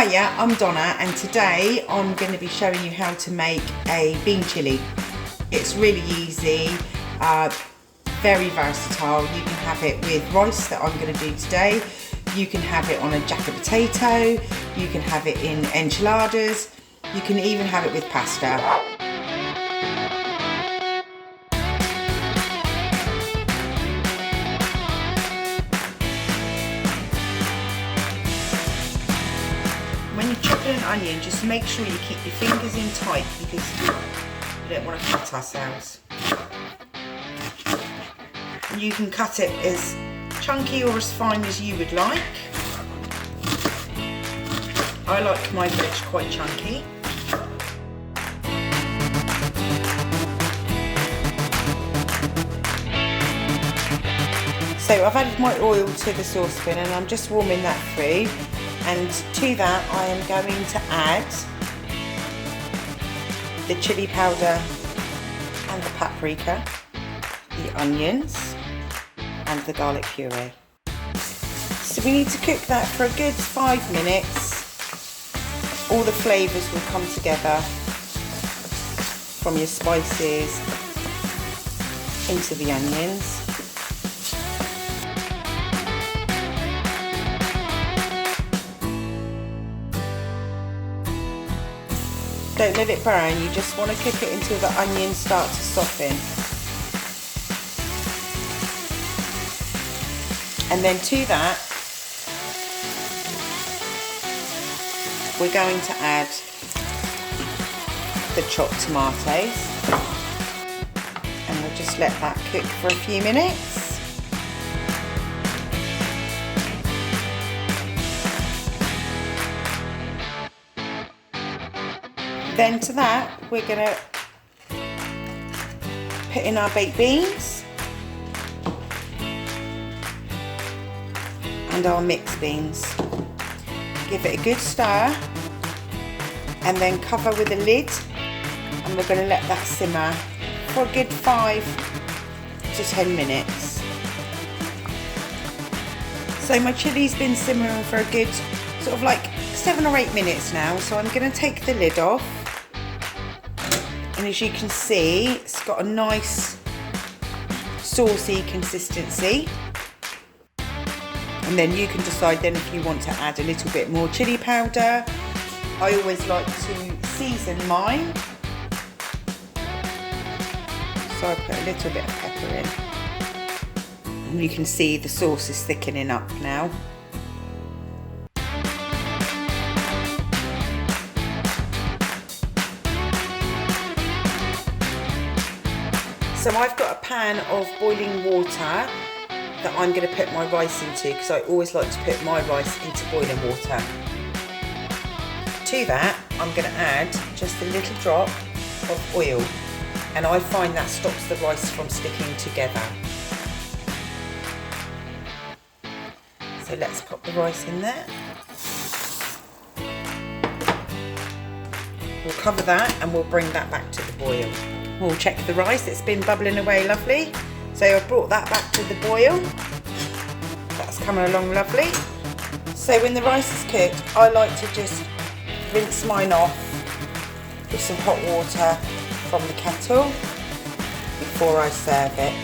Hiya, I'm Donna, and today I'm going to be showing you how to make a bean chilli. It's really easy, very versatile. You can have it with rice that I'm going to do today. You can have it on a jacket potato. You can have it in enchiladas. You can even have it with pasta. When you're chopping an onion, just make sure you keep your fingers in tight because we don't want to cut ourselves. You can cut it as chunky or as fine as you would like. I like my veg quite chunky. So I've added my oil to the saucepan and I'm just warming that through. And to that I am going to add the chili powder and the paprika, the onions and the garlic puree. So we need to cook that for a good 5 minutes. All the flavours will come together from your spices into the onions. Don't let it burn, you just want to cook it until the onions start to soften. And then to that, we're going to add the chopped tomatoes. And we'll just let that cook for a few minutes. Then to that, we're going to put in our baked beans and our mixed beans. Give it a good stir and then cover with a lid, and we're going to let that simmer for a good 5 to 10 minutes. So my chilli's been simmering for a good sort of like 7 or 8 minutes now, so I'm going to take the lid off. And as you can see, it's got a nice saucy consistency. And then you can decide then if you want to add a little bit more chili powder. I always like to season mine. So I put a little bit of pepper in. And you can see the sauce is thickening up now. So I've got a pan of boiling water that I'm going to put my rice into, because I always like to put my rice into boiling water. To that, I'm going to add just a little drop of oil, and I find that stops the rice from sticking together. So let's pop the rice in there. We'll cover that and we'll bring that back to the boil. We'll check the rice, it's been bubbling away lovely. So I've brought that back to the boil. That's coming along lovely. So when the rice is cooked, I like to just rinse mine off with some hot water from the kettle before I serve it.